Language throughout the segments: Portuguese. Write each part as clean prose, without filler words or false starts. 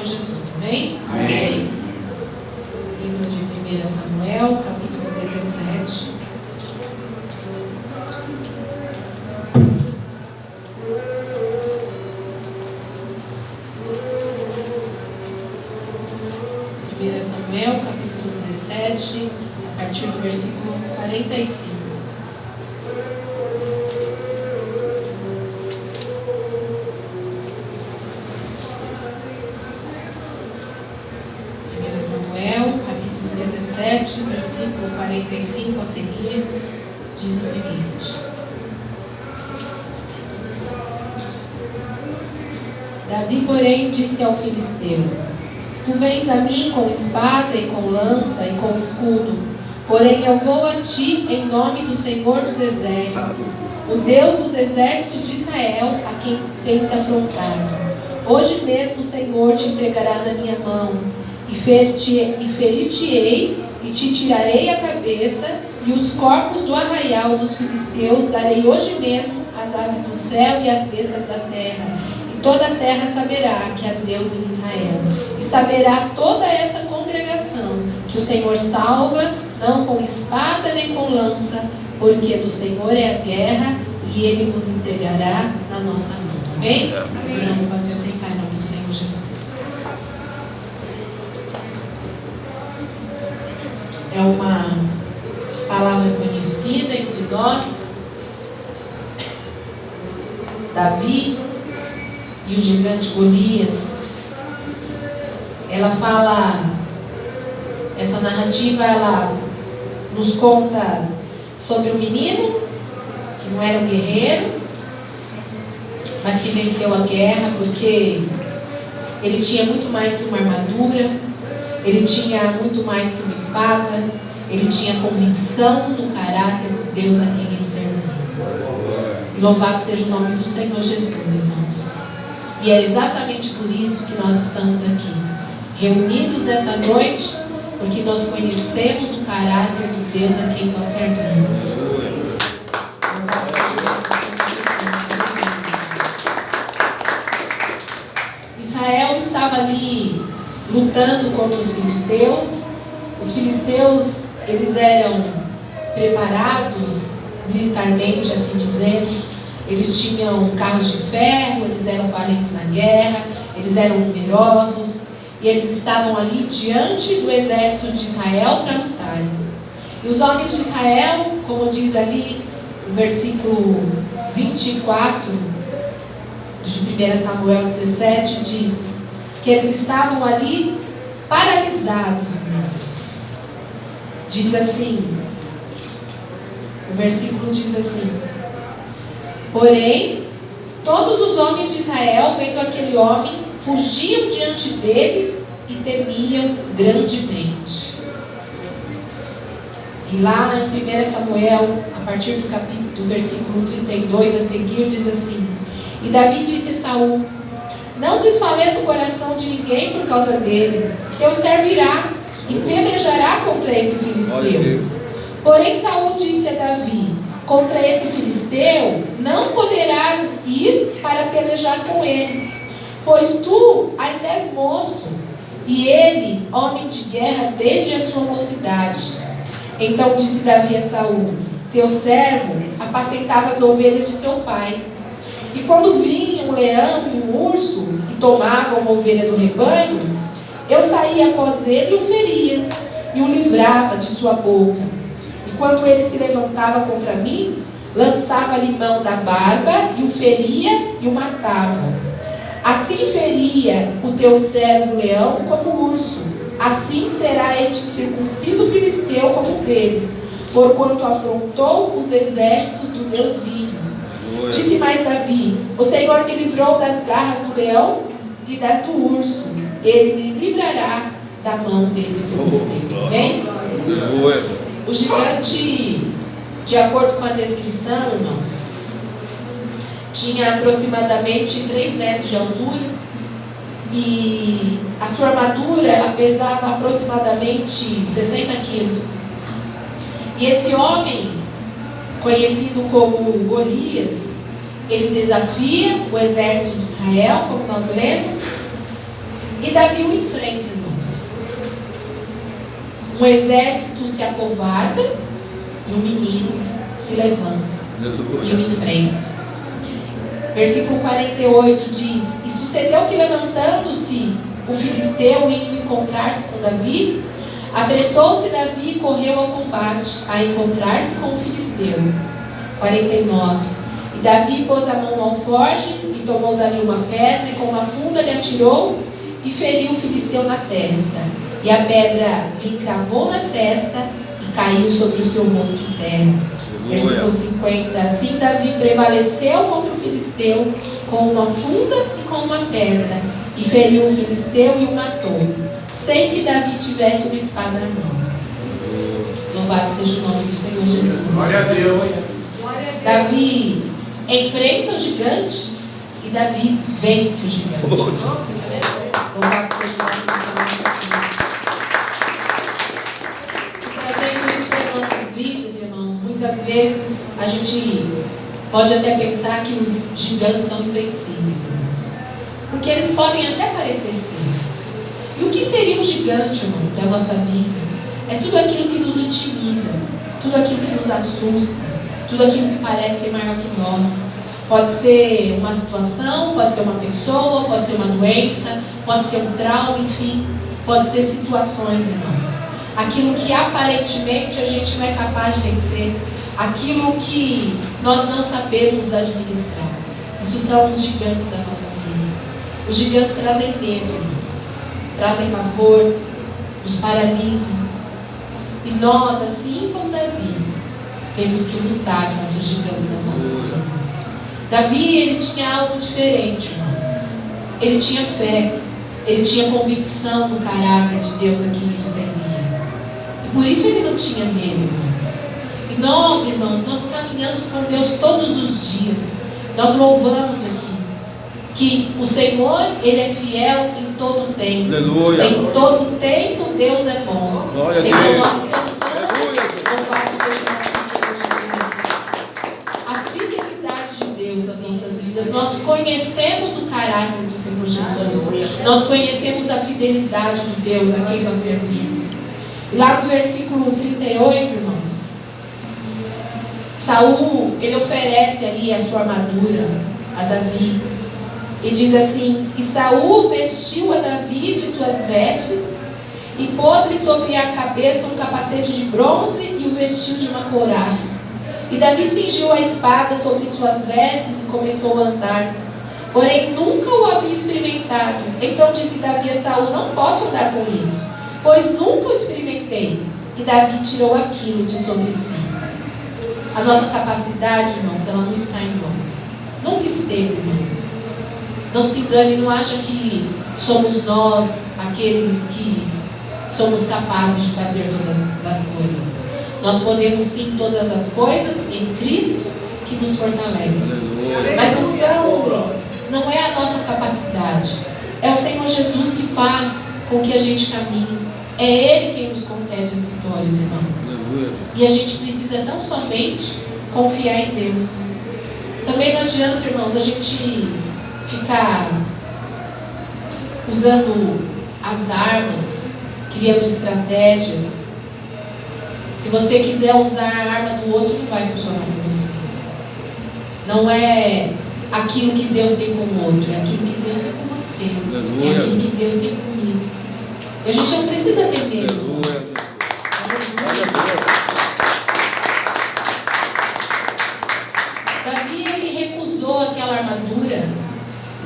Senhor Jesus. Amém? Amém. Livro de 1 Samuel, capítulo 17. Samuel, capítulo 17, a partir do versículo 45. Samuel, capítulo 17, versículo 45 a seguir, diz o seguinte: Davi, porém, disse ao filisteu: Tu vens a mim com espada e com lança e com escudo, porém eu vou a ti em nome do Senhor dos Exércitos, o Deus dos exércitos de Israel, a quem tens afrontado. Hoje mesmo o Senhor te entregará na minha mão, e ferir-te-ei, e te tirarei a cabeça, e os corpos do arraial dos filisteus darei hoje mesmo às aves do céu e às bestas da terra. Toda a terra saberá que há Deus em Israel. E saberá toda essa congregação que o Senhor salva, não com espada nem com lança, porque do Senhor é a guerra e Ele vos entregará na nossa mão. Amém? Os irmãos podem se assentar em nome do Senhor Jesus. É uma palavra conhecida entre nós. Davi e o gigante Golias. Ela fala, essa narrativa, ela nos conta sobre um menino que não era um guerreiro, mas que venceu a guerra porque ele tinha muito mais que uma armadura, ele tinha muito mais que uma espada, ele tinha convicção no caráter de Deus a quem ele servia. E louvado seja o nome do Senhor Jesus, irmãos. E é exatamente por isso que nós estamos aqui, reunidos nessa noite, porque nós conhecemos o caráter de Deus a quem nós servimos. Israel estava ali lutando contra os filisteus. Os filisteus, eles eram preparados militarmente, assim dizemos. Eles tinham carros de ferro, eles eram valentes na guerra, eles eram numerosos, e eles estavam ali diante do exército de Israel para lutarem. E os homens de Israel, como diz ali o versículo 24 de 1 Samuel 17, diz que eles estavam ali paralisados, irmãos. Diz assim, o versículo diz assim: Porém, todos os homens de Israel, vendo aquele homem, fugiam diante dele e temiam grandemente. E lá em 1 Samuel, a partir do versículo 32 a seguir, diz assim: E Davi disse a Saul: Não desfaleça o coração de ninguém por causa dele, Deus servirá e pelejará contra esse filisteu. Porém Saul disse a Davi: Contra esse filisteu não poderás ir para pelejar com ele, pois tu ainda és moço, e ele, homem de guerra desde a sua mocidade. Então disse Davi a Saul: Teu servo apacentava as ovelhas de seu pai. E quando vinha um leão e um urso e tomavam uma ovelha do rebanho, eu saía após ele e o feria, e o livrava de sua boca. E quando ele se levantava contra mim, lançava-lhe mão da barba e o feria e o matava. Assim feria o teu servo leão como o urso. Assim será este circunciso filisteu como um deles, porquanto afrontou os exércitos do Deus vivo. Disse mais Davi: O Senhor me livrou das garras do leão e das do urso. Ele me livrará da mão desse filisteu. Amém? O gigante, de acordo com a descrição, irmãos, tinha aproximadamente 3 metros de altura e a sua armadura, ela pesava aproximadamente 60 quilos. E esse homem, conhecido como Golias, ele desafia o exército de Israel, como nós lemos, E Davi o enfrenta, irmãos. Um exército se acovarda e um menino se levanta e o enfrenta. Versículo 48 diz: E sucedeu que, levantando-se o filisteu indo encontrar-se com Davi, apressou-se Davi e correu ao combate, a encontrar-se com o filisteu. 49. E Davi pôs a mão no alforje e tomou dali uma pedra e com uma funda lhe atirou e feriu o filisteu na testa. E a pedra lhe cravou na testa e caiu sobre o seu rosto em terra. Versículo 50. Assim Davi prevaleceu contra o filisteu com uma funda e com uma pedra, e feriu o filisteu e o matou, sem que Davi tivesse uma espada na mão. Louvado seja o nome do Senhor Jesus. Glória a Deus. Davi enfrenta o gigante e Davi vence o gigante. Louvado seja o nome do Senhor Jesus. Trazendo isso para as nossas vidas, irmãos, muitas vezes a gente pode até pensar que os gigantes são invencíveis, irmãos, porque eles podem até parecer ser. E o que seria um gigante, irmão, para a nossa vida? É tudo aquilo que nos intimida, tudo aquilo que nos assusta, tudo aquilo que parece ser maior que nós. Pode ser uma situação, pode ser uma pessoa, pode ser uma doença, pode ser um trauma, enfim, pode ser situações, irmãos. Aquilo que aparentemente a gente não é capaz de vencer, aquilo que nós não sabemos administrar. Isso são os gigantes da nossa vida. Os gigantes trazem medo, irmãos, trazem pavor, nos paralisam. E nós, assim como Davi, temos que lutar contra os gigantes das nossas vidas. Davi, ele tinha algo diferente, irmãos. Ele tinha fé, ele tinha convicção no caráter de Deus a quem ele servia. E por isso ele não tinha medo, irmãos. E nós, irmãos, nós caminhamos com Deus todos os dias. Nós louvamos aqui que o Senhor, ele é fiel em todo o tempo. Aleluia. Em todo tempo Deus é bom. Glória a Então Deus. nós cantamos, louvado seja o nome do Senhor Jesus. A fidelidade de Deus nas nossas vidas. Nós conhecemos o caráter do Senhor Jesus. Nós conhecemos a fidelidade do Deus a quem nós servimos. E lá no versículo 38, irmãos, Saul, ele oferece ali a sua armadura a Davi. E diz assim: E Saul vestiu a Davi de suas vestes e pôs-lhe sobre a cabeça um capacete de bronze e o vestiu de uma couraça. E Davi cingiu a espada sobre suas vestes e começou a andar. Porém nunca o havia experimentado. Então disse Davi a Saul: Não posso andar com isso, pois nunca o experimentei. E Davi tirou aquilo de sobre si. A nossa capacidade, irmãos, ela não está em nós. Nunca esteve, irmãos. Não se engane, não acha que somos nós aquele que somos capazes de fazer todas as coisas. Nós podemos sim todas as coisas em Cristo que nos fortalece. Mas não é a nossa capacidade. É o Senhor Jesus que faz com que a gente caminhe. É Ele quem nos concede as vitórias, irmãos. E a gente precisa não somente confiar em Deus. Também não adianta, irmãos, a gente ficar usando as armas, criando estratégias. Se você quiser usar a arma do outro, não vai funcionar com você. Não é aquilo que Deus tem com o outro, é aquilo que Deus tem com você. É aquilo que Deus tem comigo. E a gente não precisa ter medo. Davi, ele recusou aquela armadura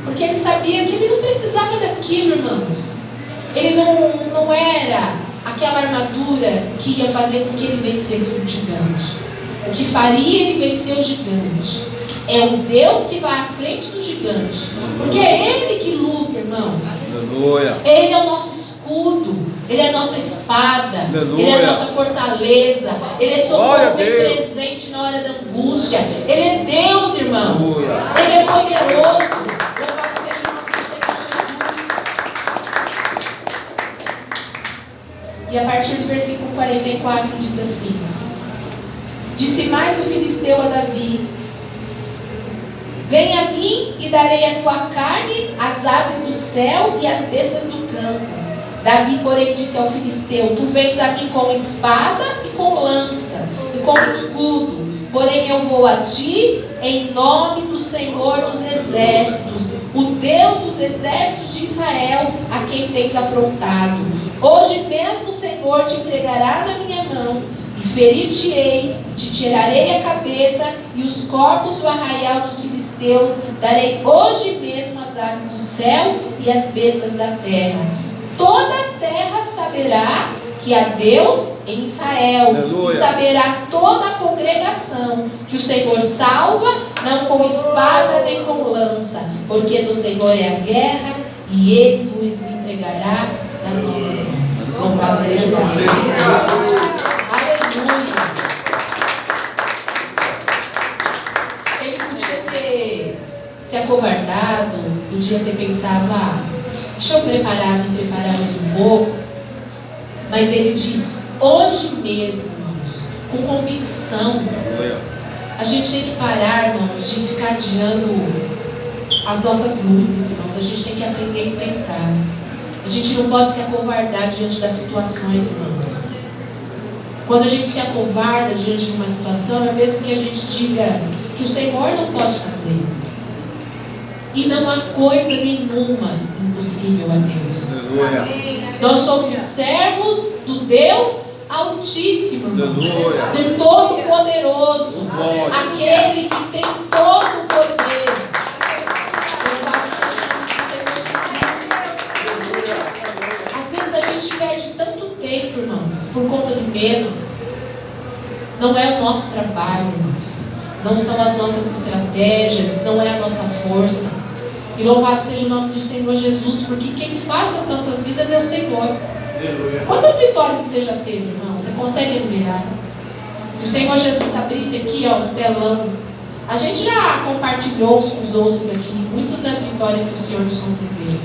porque ele sabia que ele não precisava daquilo, irmãos. Ele não era aquela armadura que ia fazer com que ele vencesse o gigante. O que faria ele vencer o gigante é o Deus que vai à frente do gigante. Porque é Ele que luta, irmãos. Aleluia. Ele é o nosso escudo, Ele é a nossa espada, Aleluia. Ele é a nossa fortaleza, Ele é Glória a socorro bem Deus. presente na hora da angústia. Ele é Deus, irmãos. Aleluia. Ele é poderoso. Louvado seja o nome do Senhor Jesus. E a partir do versículo 44 diz assim: Disse mais o filisteu a Davi: Vem a mim e e darei a tua carne às aves do céu e às bestas do campo. Davi, porém, disse ao filisteu: tu vens a mim com espada e com lança e com escudo, porém eu vou a ti em nome do Senhor dos exércitos, o Deus dos exércitos de Israel, a quem tens afrontado. Hoje mesmo o Senhor te entregará na minha mão, e ferir-te-ei, e te tirarei a cabeça, e os corpos do arraial dos filisteus darei hoje mesmo às aves do céu e às bestas da terra. Toda a terra saberá que há Deus em Israel. Aleluia. E saberá toda a congregação que o Senhor salva, não com espada nem com lança, porque do Senhor é a guerra, e Ele vos entregará nas nossas mãos. Louvado seja o nome do Senhor. Aleluia. Ele podia ter se acovardado, podia ter pensado: deixa eu me preparar mais um pouco. Mas ele diz: hoje mesmo, irmãos, com convicção. A gente tem que parar, irmãos, de ficar adiando as nossas lutas, irmãos. A gente tem que aprender a enfrentar. A gente não pode se acovardar diante das situações, irmãos. Quando a gente se acovarda diante de uma situação, é mesmo que a gente diga que o Senhor não pode fazer. E não há coisa nenhuma impossível a Deus. Aleluia. Nós somos servos do Deus Altíssimo, do Todo-Poderoso, aquele que tem todo o poder. Às vezes a gente perde tanto tempo, irmãos, por conta do medo. Não é o nosso trabalho, irmãos. Não são as nossas estratégias, não é a nossa força. E louvado seja o nome do Senhor Jesus, porque quem faz as nossas vidas é o Senhor. Aleluia. Quantas vitórias você já teve, irmão? Você consegue enumerar? Se o Senhor Jesus abrisse aqui, um telão, a gente já compartilhou uns com os outros aqui muitas das vitórias que o Senhor nos concedeu.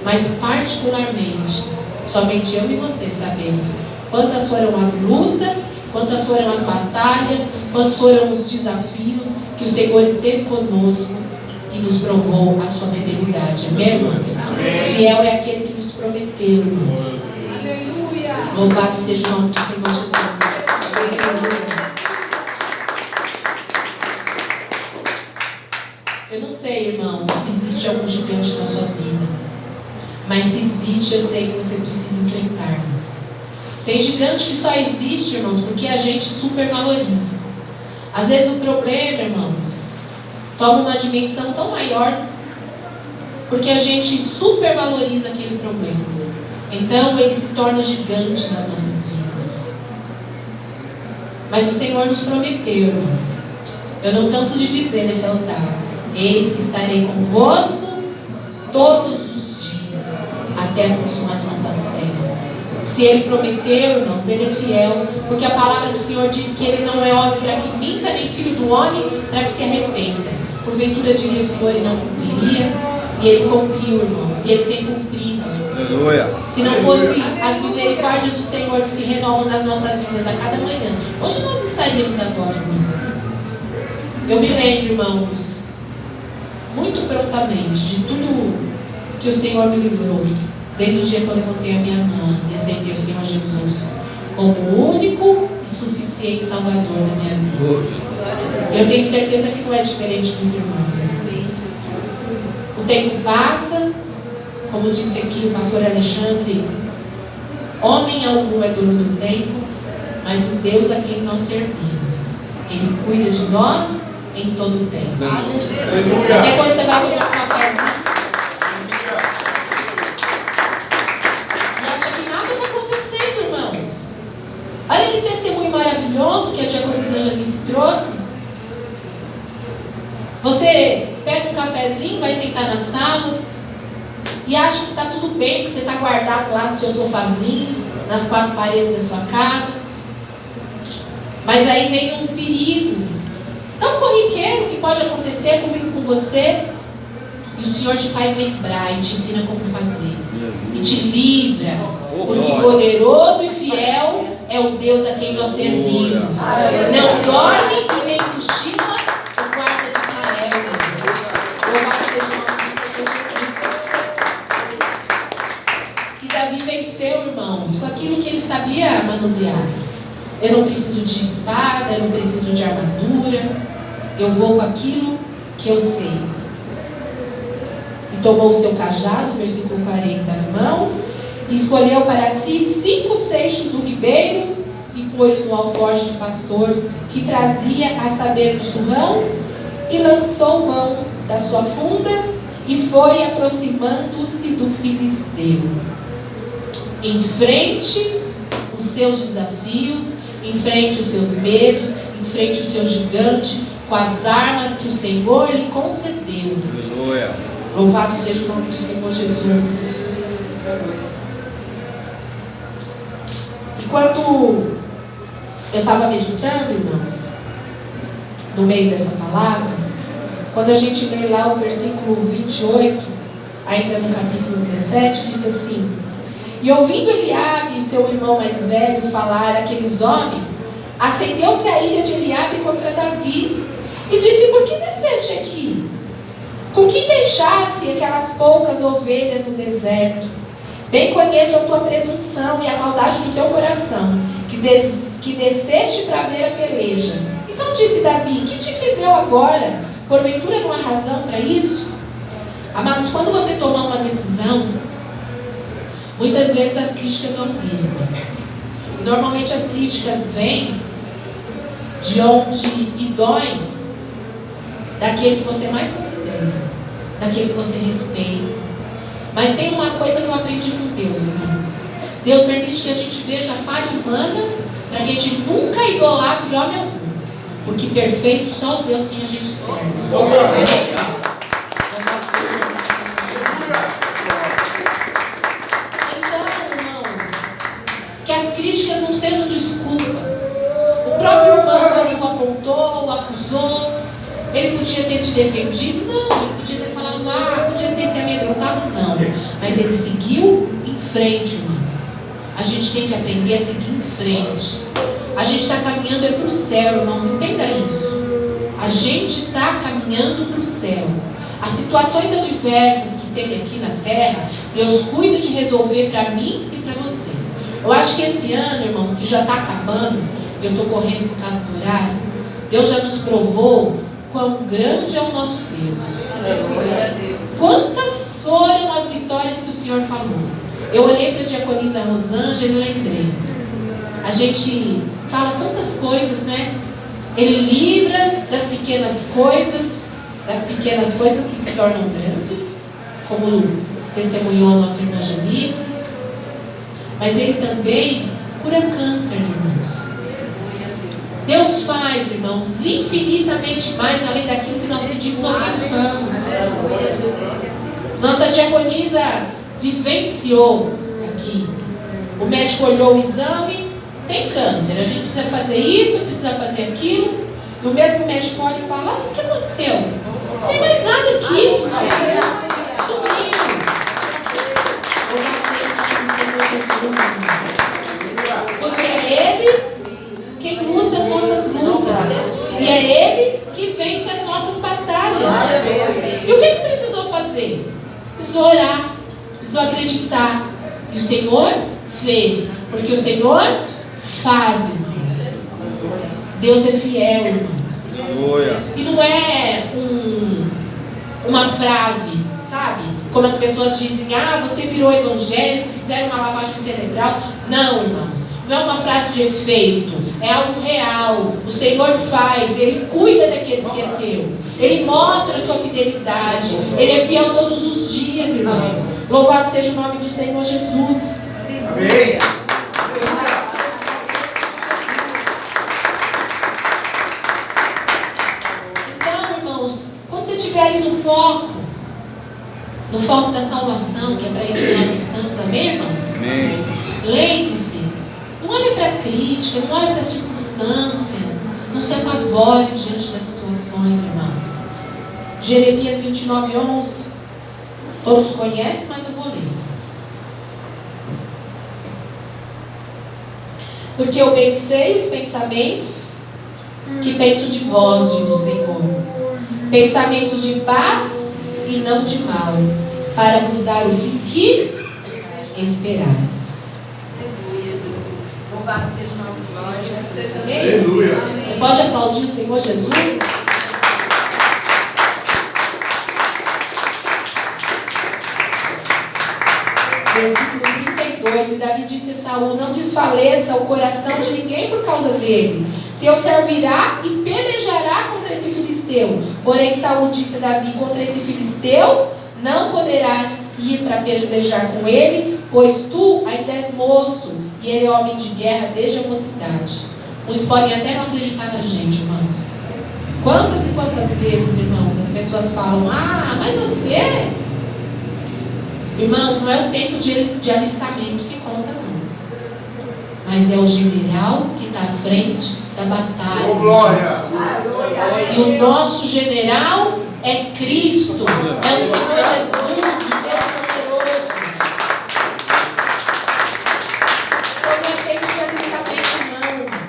Mas particularmente, somente eu e você sabemos quantas foram as lutas, quantas foram as batalhas, quantos foram os desafios que o Senhor esteve conosco e nos provou a sua fidelidade. Amém, irmãos? Amém. Fiel é aquele que nos prometeu, irmãos. Aleluia. Louvado seja o nome do Senhor Jesus. Aleluia. Eu não sei, irmão, se existe algum gigante na sua vida. Mas se existe, eu sei que você precisa enfrentar, irmãos. Tem gigante que só existe, irmãos, porque a gente supervaloriza. Às vezes o problema, irmãos, toma uma dimensão tão maior porque a gente supervaloriza aquele problema. Então ele se torna gigante nas nossas vidas. Mas o Senhor nos prometeu, irmãos. Eu não canso de dizer nesse altar: eis que estarei convosco todos os dias até a consumação das terras. Se Ele prometeu, irmãos, Ele é fiel, porque a palavra do Senhor diz que Ele não é homem para que minta, nem filho do homem para que se arrependa. Porventura diria o Senhor, Ele não cumpriria, e Ele cumpriu, irmãos, e Ele tem cumprido. Aleluia. Se não fosse as misericórdias do Senhor que se renovam nas nossas vidas a cada manhã, onde nós estaríamos agora, irmãos? Eu me lembro, irmãos, muito prontamente de tudo que o Senhor me livrou, desde o dia que eu levantei a minha mão, aceitei o Senhor Jesus como o único e suficiente Salvador da minha vida. Eu tenho certeza que não é diferente dos irmãos. O tempo passa, como disse aqui o pastor Alexandre, homem algum é dono do tempo, mas o Deus a quem nós servimos, Ele cuida de nós em todo o tempo. Aleluia. Até quando você vai tomar um cafezinho e acha que nada está acontecendo, irmãos. Olha que testemunho maravilhoso que a diaconisa Janice trouxe. Você pega um cafezinho, vai sentar na sala e acha que está tudo bem, que você está guardado lá no seu sofazinho, nas quatro paredes da sua casa. Mas aí vem um perigo tão corriqueiro que pode acontecer comigo, com você, e o Senhor te faz lembrar e te ensina como fazer, e te livra, porque poderoso e fiel é o Deus a quem nós servimos. Não dorme e nem cochila o guarda de Israel. Eu não preciso de espada, eu não preciso de armadura. Eu vou com aquilo que eu sei. E tomou o seu cajado, versículo 40, na mão, e escolheu para si 5 seixos do ribeiro e pôs no alforje de pastor que trazia a saber do surrão, e lançou mão da sua funda e foi aproximando-se do filisteu. Enfrente os seus desafios, enfrente os seus medos, enfrente o seu gigante com as armas que o Senhor lhe concedeu. Aleluia. Louvado seja o nome do Senhor Jesus. E quando eu estava meditando, irmãos, no meio dessa palavra, quando a gente lê lá o versículo 28, ainda no capítulo 17, diz assim: e ouvindo Eliabe e seu irmão mais velho falar aqueles homens, acendeu-se a ira de Eliabe contra Davi, e disse: por que desceste aqui? Com que deixasse aquelas poucas ovelhas no deserto? Bem conheço a tua presunção e a maldade do teu coração, que desceste para ver a peleja. Então disse Davi: que te fiz eu agora? Porventura não há razão para isso? Amados, quando você tomar uma decisão, muitas vezes as críticas vão vir. E normalmente as críticas vêm de onde e doem daquele que você mais considera, daquele que você respeita. Mas tem uma coisa que eu aprendi com Deus, irmãos. Deus permite que a gente veja a falha humana para que a gente nunca idolatre homem algum. Porque perfeito só o Deus quem a gente serve. Então, irmãos, que as críticas não sejam desculpas. O próprio irmão ali o apontou, o acusou. Ele podia ter te defendido? Não. Ele podia ter falado: podia ter se amedrontado? Não. Mas ele seguiu em frente, irmãos. A gente tem que aprender a seguir em frente. A gente está caminhando para o céu, irmãos. Entenda isso. A gente está caminhando para o céu. As situações adversas que teve aqui na terra, Deus cuida de resolver para mim e para você. Eu acho que esse ano, irmãos, que já está acabando, eu estou correndo por causa do horário, Deus já nos provou quão grande é o nosso Deus. Quantas foram as vitórias que o Senhor falou? Eu olhei para a diaconisa Rosângela e lembrei. A gente fala tantas coisas, né? Ele livra das pequenas coisas que se tornam grandes, como testemunhou a nossa irmã Janice. Mas Ele também cura câncer, irmãos. Deus faz, irmãos, infinitamente mais além daquilo que nós pedimos ou pensamos. Nossa diaconisa vivenciou aqui. O médico olhou o exame, tem câncer, a gente precisa fazer isso, precisa fazer aquilo. E o mesmo médico olha e fala: o que aconteceu? Não tem mais nada aqui. Sumiu. Porque é Ele quem luta as nossas lutas. E é Ele que vence as nossas batalhas. E o que precisou fazer? Precisou orar, precisou acreditar. E o Senhor fez. Porque o Senhor faz, irmãos. Deus é fiel, irmãos. E não é uma frase, sabe? Como as pessoas dizem: você virou evangélico, fizeram uma lavagem cerebral. Não, irmãos. Não é uma frase de efeito. É algo real. O Senhor faz. Ele cuida daquele que é seu. Ele mostra a sua fidelidade. Ele é fiel todos os dias, irmãos. Louvado seja o nome do Senhor Jesus. Amém. Então, irmãos, quando você estiver aí no foco da salvação, que é para isso que nós estamos, amém, irmãos? Amém. Lembre-se, não olhe para a crítica, não olhe para a circunstância, não se apavore diante das situações, irmãos. Jeremias 29:11, todos conhecem, mas eu vou ler. Porque eu bem sei os pensamentos que penso de vós, diz o Senhor. Pensamentos de paz e não de mal, para vos dar o fim que esperais. Louvado seja o nome do Senhor Jesus. Aleluia. Você pode aplaudir o Senhor Jesus? Versículo 32, e Davi disse a Saul: não desfaleça o coração de ninguém por causa dele. Teu servirá e pelejará contra esse filisteu. Porém Saul disse a Davi: contra esse filisteu não poderás ir para pelejar com ele, pois tu ainda és moço, e ele é homem de guerra desde a mocidade. Muitos podem até não acreditar na gente, irmãos. Quantas e quantas vezes, irmãos, as pessoas falam: ah, mas você... Irmãos, não é o tempo de alistamento que conta, não. Mas é o general que está à frente da batalha. Oh, glória! E o nosso general é Cristo. É o Senhor Jesus, de Deus poderoso. Então não é tempo de alistamento, não, irmãos.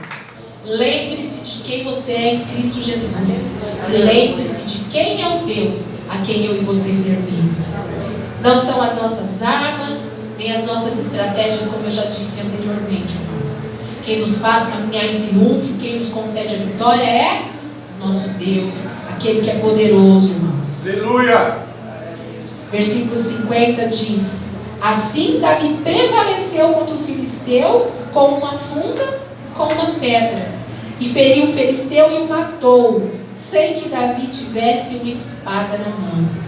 Lembre-se de quem você é em Cristo Jesus. E lembre-se de quem é o Deus a quem eu e você servimos. Não são as nossas armas, nem as nossas estratégias, como eu já disse anteriormente, irmãos. Quem nos faz caminhar em triunfo, quem nos concede a vitória é o nosso Deus, aquele que é poderoso, irmãos. Aleluia! Versículo 50 diz: assim Davi prevaleceu contra o filisteu com uma funda, com uma pedra, e feriu o filisteu e o matou, sem que Davi tivesse uma espada na mão.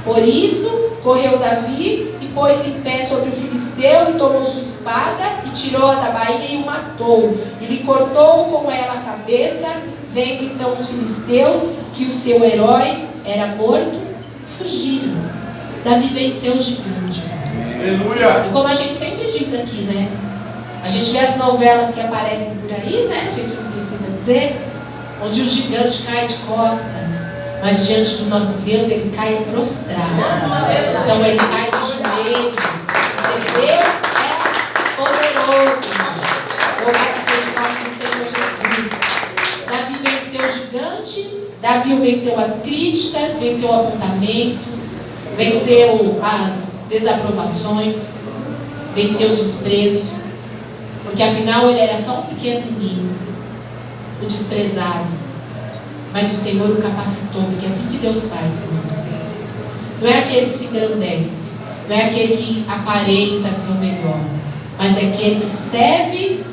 Por isso, correu Davi e pôs-se em pé sobre o filisteu e tomou sua espada e tirou-a da bainha e o matou. E lhe cortou com ela a cabeça. Vendo então os filisteus que o seu herói era morto, fugiram. Davi venceu o gigante. Aleluia! E como a gente sempre diz aqui, né? A gente vê as novelas que aparecem por aí, né? A gente não precisa dizer. Onde o gigante cai de costa. Mas diante do nosso Deus, ele cai prostrado. Então ele cai de joelho. Porque Deus é poderoso. Louvado seja o nome do Senhor Jesus. Davi venceu o gigante. Davi venceu as críticas, venceu apontamentos, venceu as desaprovações, venceu o desprezo. Porque afinal ele era só um pequeno menino, o desprezado. Mas o Senhor o capacitou, porque é assim que Deus faz, irmãos. Não é aquele que se engrandece, não é aquele que aparenta ser o melhor, mas é aquele que segue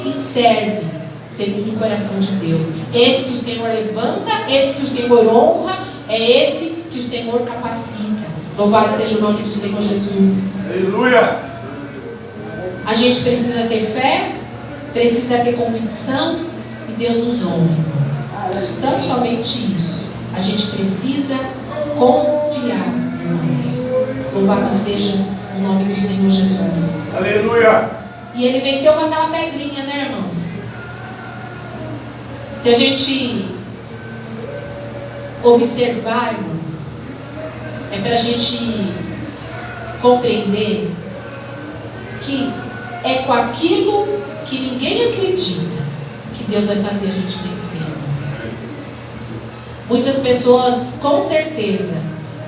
e serve, segundo o coração de Deus. Esse que o Senhor levanta, esse que o Senhor honra, é esse que o Senhor capacita. Louvado seja o nome do Senhor Jesus. Aleluia! A gente precisa ter fé, precisa ter convicção, e Deus nos honra. Tão somente isso. A gente precisa confiar, irmãos. Louvado seja o nome do Senhor Jesus. Aleluia! E ele venceu com aquela pedrinha, né, irmãos? Se a gente observar, irmãos, é para a gente compreender que é com aquilo que ninguém acredita que Deus vai fazer a gente vencer, irmãos. Muitas pessoas, com certeza,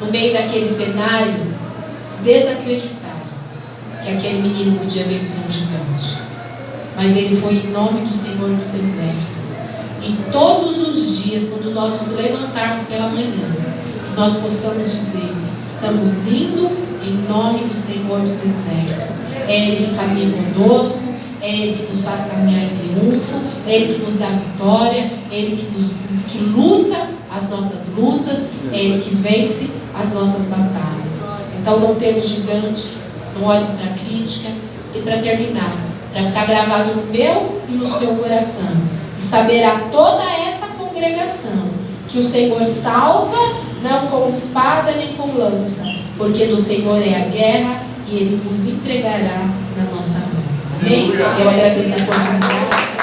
no meio daquele cenário, desacreditaram que aquele menino podia vencer um gigante. Mas ele foi em nome do Senhor dos Exércitos. E todos os dias, quando nós nos levantarmos pela manhã, que nós possamos dizer: estamos indo em nome do Senhor dos Exércitos. É Ele que caminha conosco, é Ele que nos faz caminhar em triunfo, é Ele que nos dá vitória, é Ele que luta as nossas lutas, é Ele que vence as nossas batalhas. Então não temos gigantes, não olhes para a crítica. E para terminar, para ficar gravado no meu e no seu coração, e saberá toda essa congregação que o Senhor salva, não com espada nem com lança, porque do Senhor é a guerra e Ele vos entregará na nossa mão. Amém? Eu agradeço a oportunidade.